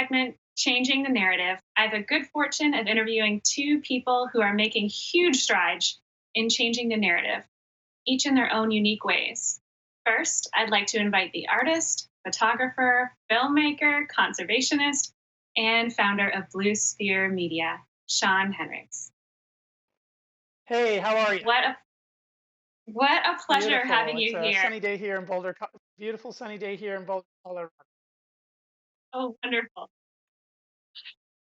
segment, Changing the Narrative, I have a good fortune of interviewing two people who are making huge strides in changing the narrative, each in their own unique ways. First, I'd like to invite the artist, photographer, filmmaker, conservationist, and founder of Blue Sphere Media, Shawn Heinrichs. Hey, how are you? What a what a pleasure Beautiful. having It's you a here. sunny day here in Boulder. Beautiful sunny day here in Boulder, Colorado. Oh, wonderful.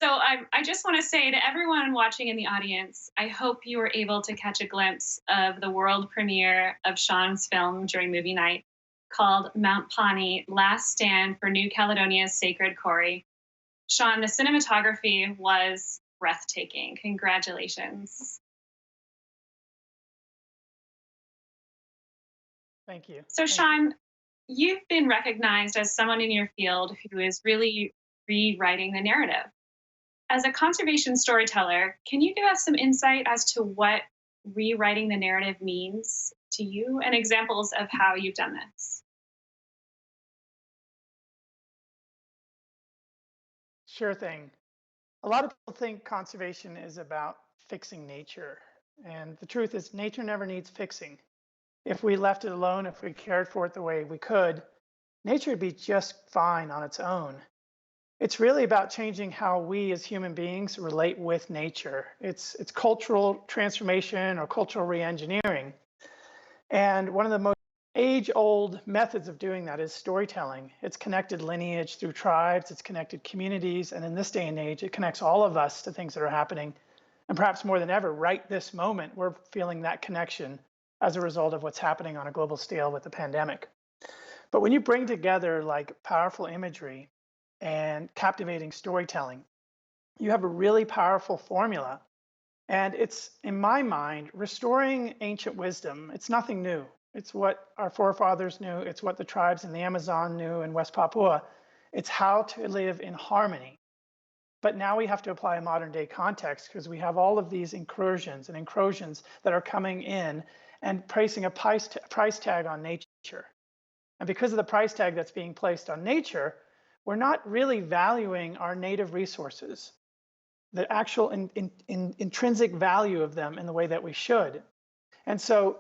So I just want to say to everyone watching in the audience, I hope you were able to catch a glimpse of the world premiere of Shawn's film during movie night called Mount Pawnee, Last Stand for New Caledonia's Sacred Quarry. Shawn, the cinematography was breathtaking. Congratulations. Thank you. So, Thank you. Shawn, you've been recognized as someone in your field who is really rewriting the narrative. As a conservation storyteller, can you give us some insight as to what rewriting the narrative means to you and examples of how you've done this? Sure thing. A lot of people think conservation is about fixing nature. And the truth is, nature never needs fixing. If we left it alone, if we cared for it the way we could, nature would be just fine on its own. It's really about changing how we as human beings relate with nature. It's cultural transformation or cultural reengineering. And one of the most age old methods of doing that is storytelling. It's connected lineage through tribes, it's connected communities. And in this day and age, it connects all of us to things that are happening. And perhaps more than ever, right this moment, we're feeling that connection as a result of what's happening on a global scale with the pandemic. But when you bring together like powerful imagery and captivating storytelling, you have a really powerful formula. And it's, in my mind, restoring ancient wisdom. It's nothing new. It's what our forefathers knew. It's what the tribes in the Amazon knew in West Papua. It's how to live in harmony. But now we have to apply a modern day context because we have all of these incursions and encroations that are coming in and placing a price tag on nature. And because of the price tag that's being placed on nature, we're not really valuing our native resources, the actual intrinsic value of them in the way that we should. And so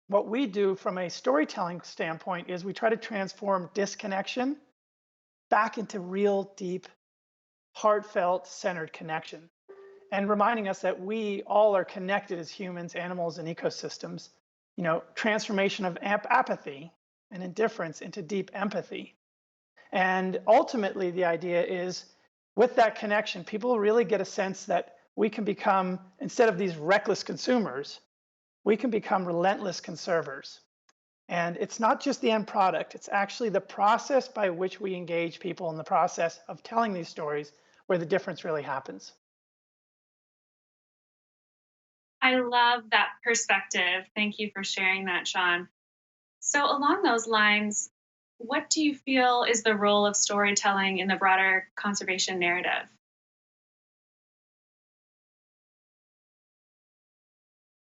what we do from a storytelling standpoint is we try to transform disconnection back into real, deep, heartfelt, centered connection. And reminding us that we all are connected as humans, animals, and ecosystems. Transformation of apathy and indifference into deep empathy. And ultimately, the idea is with that connection, people really get a sense that we can become, instead of these reckless consumers, we can become relentless conservers. And it's not just the end product, it's actually the process by which we engage people in the process of telling these stories where the difference really happens. I love that perspective. Thank you for sharing that, Shawn. So, along those lines, what do you feel is the role of storytelling in the broader conservation narrative?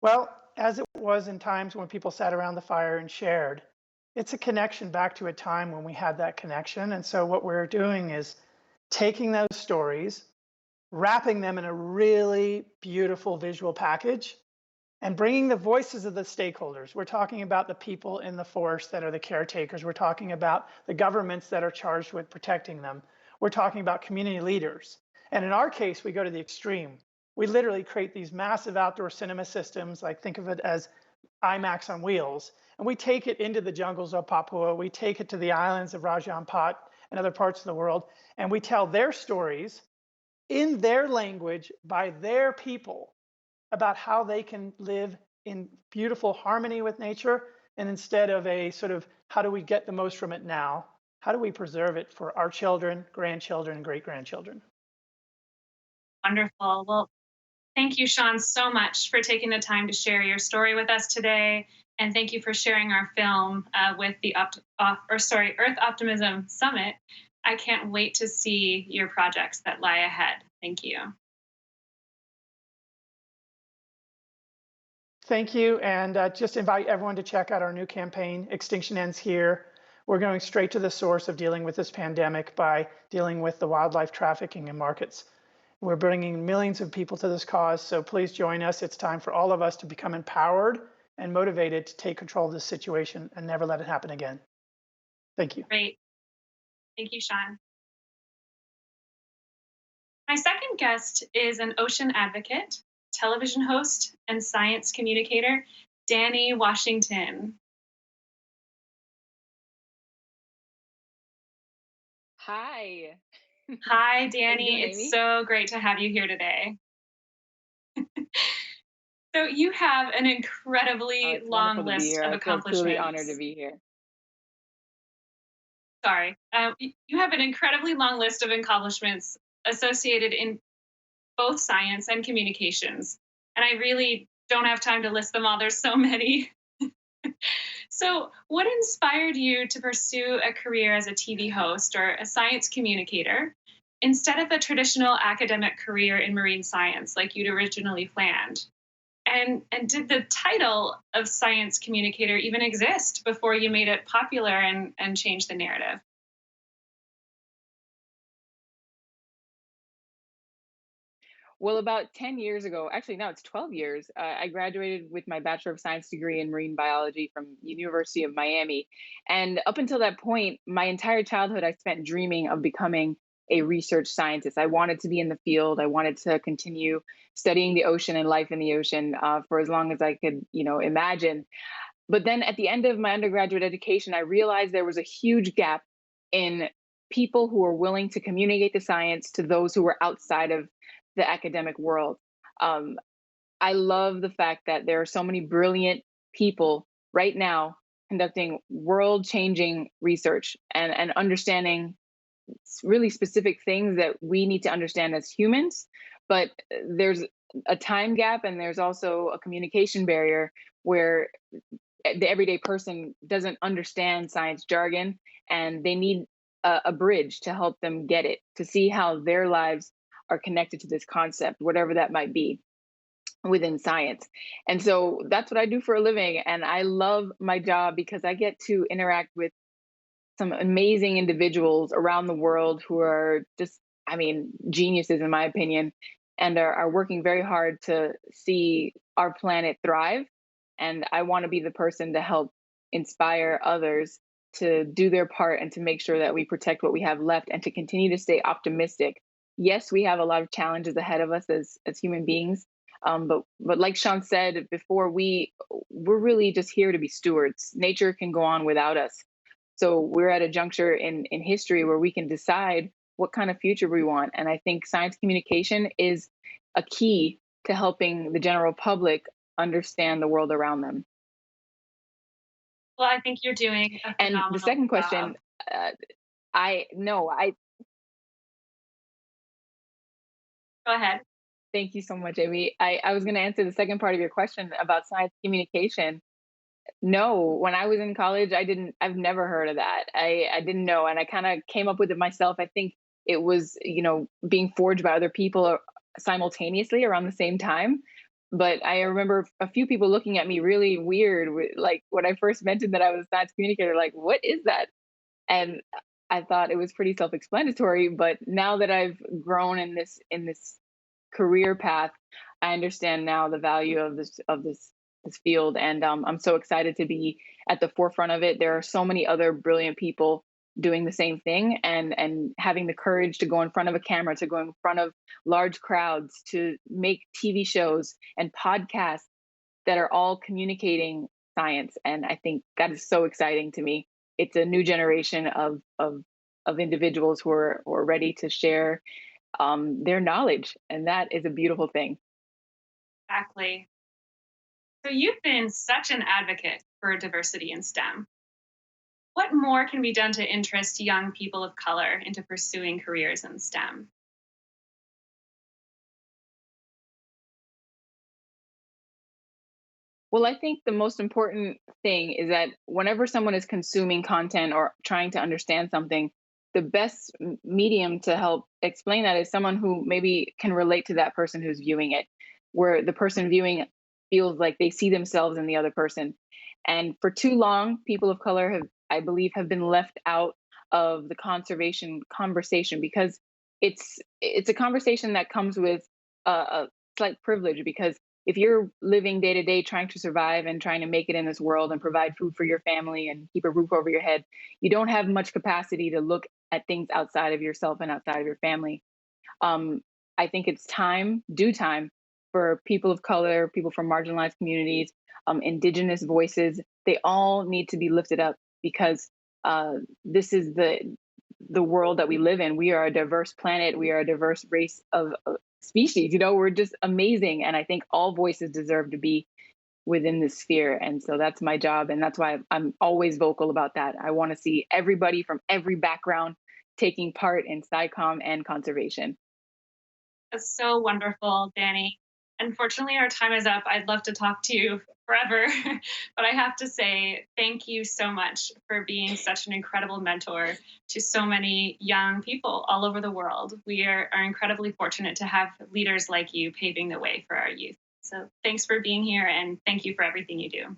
Well, as it was in times when people sat around the fire and shared, it's a connection back to a time when we had that connection. And so what we're doing is taking those stories, wrapping them in a really beautiful visual package, and bringing the voices of the stakeholders. We're talking about the people in the forest that are the caretakers. We're talking about the governments that are charged with protecting them. We're talking about community leaders. And in our case, we go to the extreme. We literally create these massive outdoor cinema systems, like think of it as IMAX on wheels. And we take it into the jungles of Papua. We take it to the islands of Rajan Pat and other parts of the world. And we tell their stories in their language by their people about how they can live in beautiful harmony with nature. And instead of a sort of how do we get the most from it now, how do we preserve it for our children, grandchildren, and great grandchildren? Wonderful. Well, thank you, Shawn, so much for taking the time to share your story with us today. And thank you for sharing our film with the Earth Optimism Summit. I can't wait to see your projects that lie ahead. Thank you. Thank you. And just invite everyone to check out our new campaign, Extinction Ends Here. We're going straight to the source of dealing with this pandemic by dealing with the wildlife trafficking in markets. We're bringing millions of people to this cause, so please join us. It's time for all of us to become empowered and motivated to take control of this situation and never let it happen again. Thank you. Great. Thank you, Shawn. My second guest is an ocean advocate, television host, and science communicator, Danni Washington. Hi. Hi, How you doing, Danni. It's Amy? so great to have you here today. So, you have an Oh, incredibly it's long wonderful to be list here. of I feel truly honored to accomplishments. be here. You have an incredibly long list of accomplishments associated in both science and communications. And I really don't have time to list them all. There's so many. So, what inspired you to pursue a career as a TV host or a science communicator instead of a traditional academic career in marine science like you'd originally planned? And did the title of science communicator even exist before you made it popular and changed the narrative? Well, about 10 years ago, actually, now it's 12 years, I graduated with my Bachelor of Science degree in marine biology from University of Miami. And up until that point, my entire childhood, I spent dreaming of becoming a research scientist. I wanted to be in the field. I wanted to continue studying the ocean and life in the ocean for as long as I could, imagine. But then at the end of my undergraduate education, I realized there was a huge gap in people who were willing to communicate the science to those who were outside of the academic world. Um, I love the fact that there are so many brilliant people right now conducting world changing research and understanding really specific things that we need to understand as humans. But there's a time gap and there's also a communication barrier where the everyday person doesn't understand science jargon and they need a bridge to help them get it, to see how their lives are connected to this concept, whatever that might be within science. And so that's what I do for a living. And I love my job because I get to interact with some amazing individuals around the world who are just, I mean, geniuses in my opinion, and are working very hard to see our planet thrive. And I want to be the person to help inspire others to do their part and to make sure that we protect what we have left and to continue to stay optimistic. Yes, we have a lot of challenges ahead of us as human beings. But like Sean said before, we're really just here to be stewards. Nature can go on without us, so we're at a juncture in history where we can decide what kind of future we want. And I think science communication is a key to helping the general public understand the world around them. Well, I think you're doing a And the phenomenal second job. question, uh, I no, I Go ahead. thank you so much, Amy. I was going to answer the second part of your question about science communication. No, when I was in college, I've never heard of that. I didn't know. And I kind of came up with it myself. I think it was, being forged by other people simultaneously around the same time. But I remember a few people looking at me really weird, like when I first mentioned that I was a science communicator, like, what is that? And I thought it was pretty self-explanatory. But now that I've grown in this career path, I understand now the value of this field, and I'm so excited to be at the forefront of it. There are so many other brilliant people doing the same thing, and having the courage to go in front of a camera, to go in front of large crowds, to make TV shows and podcasts that are all communicating science. And I think that is so exciting to me. It's a new generation of individuals who are ready to share their knowledge, and that is a beautiful thing. Exactly. So you've been such an advocate for diversity in STEM. What more can be done to interest young people of color into pursuing careers in STEM? Well, I think the most important thing is that whenever someone is consuming content or trying to understand something, the best medium to help explain that is someone who maybe can relate to that person who's viewing it, where the person viewing feels like they see themselves in the other person. And for too long, people of color have, I believe, have been left out of the conservation conversation because it's a conversation that comes with a slight privilege because if you're living day to day trying to survive and trying to make it in this world and provide food for your family and keep a roof over your head, you don't have much capacity to look at things outside of yourself and outside of your family. um, I think it's time, due time, for people of color, people from marginalized communities, indigenous voices. They all need to be lifted up because this is the world that we live in. We are a diverse planet. We are a diverse race of species. You know, we're just amazing, and I think all voices deserve to be within this sphere. And so that's my job, and that's why I'm always vocal about that. I want to see everybody from every background taking part in SciComm and conservation. That's so wonderful, Danny. Unfortunately, our time is up. I'd love to talk to you forever, but I have to say thank you so much for being such an incredible mentor to so many young people all over the world. We are incredibly fortunate to have leaders like you paving the way for our youth. So thanks for being here and thank you for everything you do.